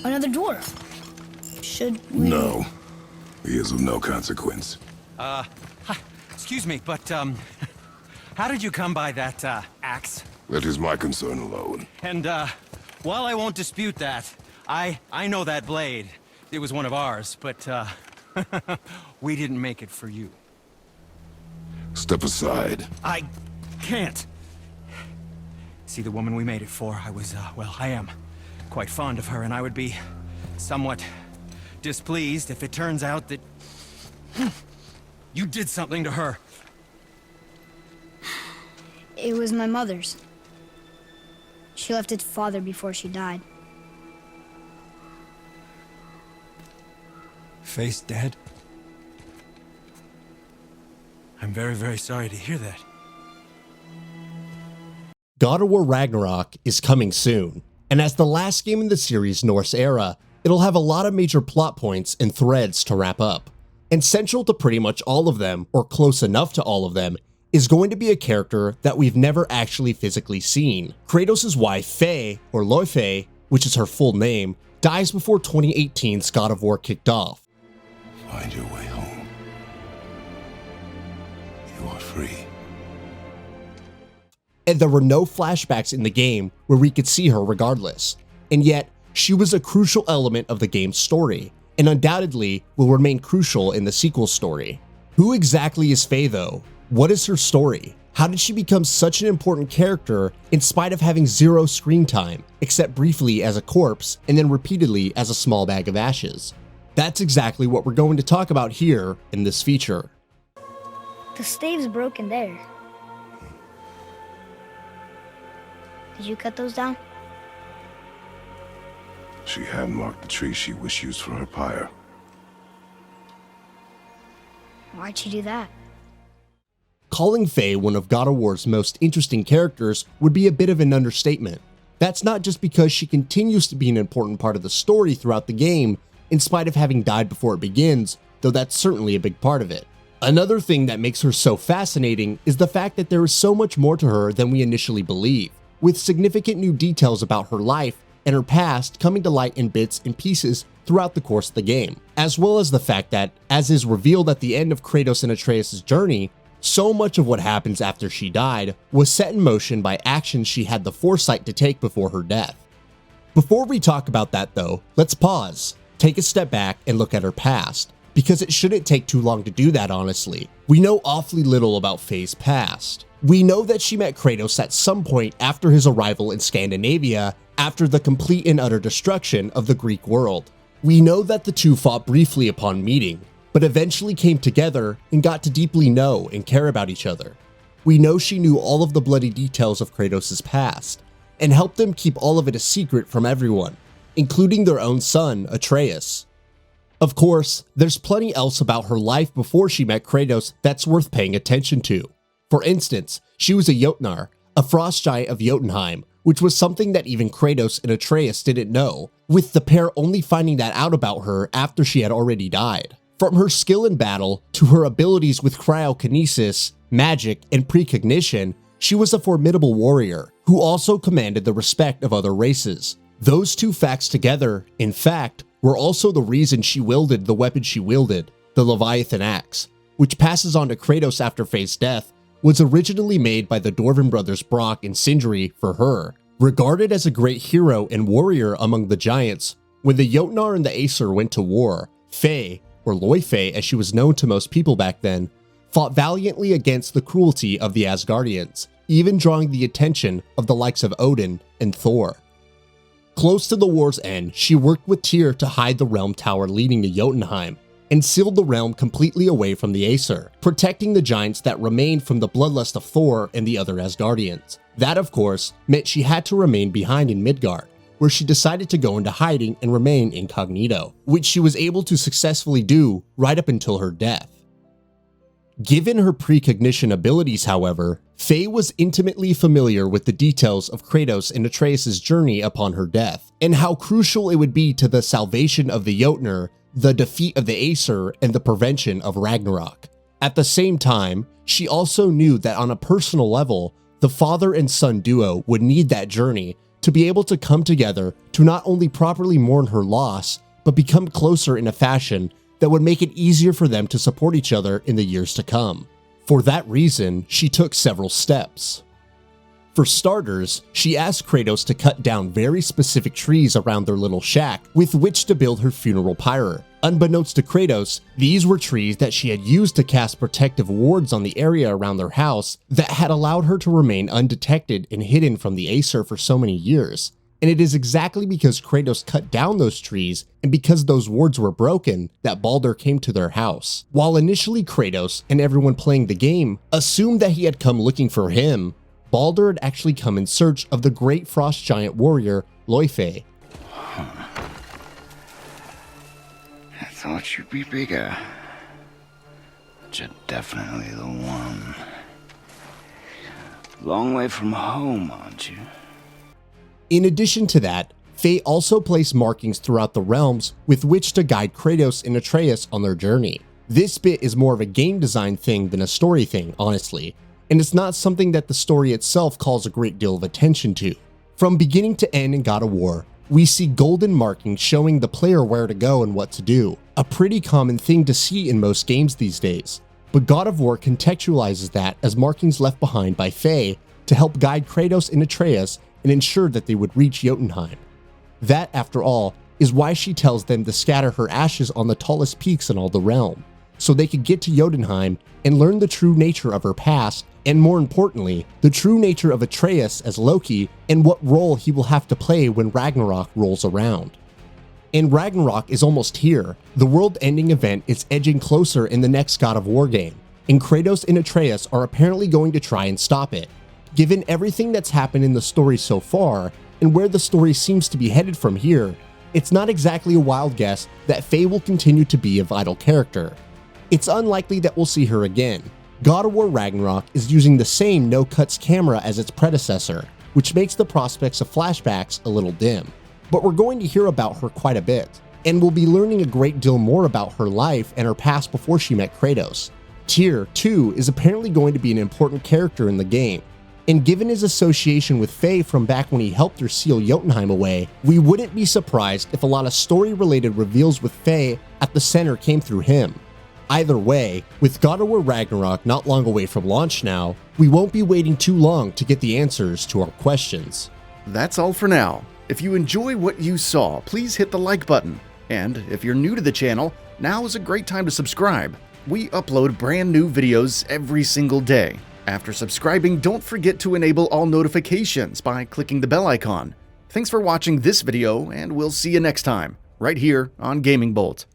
Another dwarf. Should we... No. He is of no consequence. Excuse me, but, how did you come by that, axe? That is my concern alone. And, while I won't dispute that, I know that blade. It was one of ours, but, we didn't make it for you. Step aside. I can't. See, the woman we made it for, well, I am quite fond of her, and I would be somewhat displeased if it turns out that you did something to her. It was my mother's. She left its father before she died. Faye's dead? I'm very, very sorry to hear that. God of War Ragnarok is coming soon, and as the last game in the series Norse Era, it'll have a lot of major plot points and threads to wrap up. And central to pretty much all of them, or close enough to all of them, is going to be a character that we've never actually physically seen. Kratos' wife Faye, or Laufey, which is her full name, dies before 2018's God of War kicked off. Find your way home. You are free. And there were no flashbacks in the game where we could see her regardless. And yet, she was a crucial element of the game's story, and undoubtedly will remain crucial in the sequel story. Who exactly is Faye though? What is her story? How did she become such an important character in spite of having zero screen time, except briefly as a corpse and then repeatedly as a small bag of ashes? That's exactly what we're going to talk about here in this feature. The stave's broken there. Did you cut those down? She hand marked the tree she wished used for her pyre. Why'd she do that? Calling Faye one of God of War's most interesting characters would be a bit of an understatement. That's not just because she continues to be an important part of the story throughout the game, in spite of having died before it begins, though that's certainly a big part of it. Another thing that makes her so fascinating is the fact that there is so much more to her than we initially believe, with significant new details about her life and her past coming to light in bits and pieces throughout the course of the game, as well as the fact that, as is revealed at the end of Kratos and Atreus' journey, so much of what happens after she died was set in motion by actions she had the foresight to take before her death. Before we talk about that though, let's pause, take a step back and look at her past, because it shouldn't take too long to do that honestly. We know awfully little about Faye's past. We know that she met Kratos at some point after his arrival in Scandinavia, after the complete and utter destruction of the Greek world. We know that the two fought briefly upon meeting, but eventually came together and got to deeply know and care about each other. We know she knew all of the bloody details of Kratos' past, and helped them keep all of it a secret from everyone, including their own son, Atreus. Of course, there's plenty else about her life before she met Kratos that's worth paying attention to. For instance, she was a Jotnar, a frost giant of Jotunheim, which was something that even Kratos and Atreus didn't know, with the pair only finding that out about her after she had already died. From her skill in battle to her abilities with cryokinesis, magic, and precognition, she was a formidable warrior who also commanded the respect of other races. Those two facts together, in fact, were also the reason she wielded the weapon she wielded, the Leviathan Axe, which passes on to Kratos after Faye's death, was originally made by the Dwarven brothers Brock and Sindri for her. Regarded as a great hero and warrior among the giants, when the Jotnar and the Aesir went to war, Faye, or Laufey as she was known to most people back then, fought valiantly against the cruelty of the Asgardians, even drawing the attention of the likes of Odin and Thor. Close to the war's end, she worked with Tyr to hide the realm tower leading to Jotunheim, and sealed the realm completely away from the Aesir, protecting the giants that remained from the bloodlust of Thor and the other Asgardians. That, of course, meant she had to remain behind in Midgard, where she decided to go into hiding and remain incognito, which she was able to successfully do right up until her death. Given her precognition abilities, however, Faye was intimately familiar with the details of Kratos and Atreus' journey upon her death, and how crucial it would be to the salvation of the Jotnar, the defeat of the Aesir, and the prevention of Ragnarok. At the same time, she also knew that on a personal level, the father and son duo would need that journey to be able to come together to not only properly mourn her loss, but become closer in a fashion that would make it easier for them to support each other in the years to come. For that reason, she took several steps. For starters, she asked Kratos to cut down very specific trees around their little shack with which to build her funeral pyre. Unbeknownst to Kratos, these were trees that she had used to cast protective wards on the area around their house that had allowed her to remain undetected and hidden from the Aesir for so many years. And it is exactly because Kratos cut down those trees and because those wards were broken that Baldur came to their house. While initially Kratos and everyone playing the game assumed that he had come looking for him, Baldur had actually come in search of the great frost giant warrior, Laufey. I thought you'd be bigger. But you're definitely the one. Long way from home, aren't you? In addition to that, Faye also placed markings throughout the realms with which to guide Kratos and Atreus on their journey. This bit is more of a game design thing than a story thing, honestly, and it's not something that the story itself calls a great deal of attention to. From beginning to end in God of War, we see golden markings showing the player where to go and what to do, a pretty common thing to see in most games these days. But God of War contextualizes that as markings left behind by Faye to help guide Kratos and Atreus and ensure that they would reach Jotunheim. That, after all, is why she tells them to scatter her ashes on the tallest peaks in all the realm, so they could get to Jotunheim and learn the true nature of her past, and more importantly, the true nature of Atreus as Loki and what role he will have to play when Ragnarok rolls around. And Ragnarok is almost here. The world-ending event is edging closer in the next God of War game, and Kratos and Atreus are apparently going to try and stop it. Given everything that's happened in the story so far, and where the story seems to be headed from here, it's not exactly a wild guess that Faye will continue to be a vital character. It's unlikely that we'll see her again. God of War Ragnarok is using the same no-cuts camera as its predecessor, which makes the prospects of flashbacks a little dim. But we're going to hear about her quite a bit, and we'll be learning a great deal more about her life and her past before she met Kratos. Tyr, too, is apparently going to be an important character in the game, and given his association with Faye from back when he helped her seal Jotunheim away, we wouldn't be surprised if a lot of story-related reveals with Faye at the center came through him. Either way, with God of War Ragnarok not long away from launch now, we won't be waiting too long to get the answers to our questions. That's all for now. If you enjoy what you saw, please hit the like button. And if you're new to the channel, now is a great time to subscribe. We upload brand new videos every single day. After subscribing, don't forget to enable all notifications by clicking the bell icon. Thanks for watching this video, and we'll see you next time, right here on Gaming Bolt.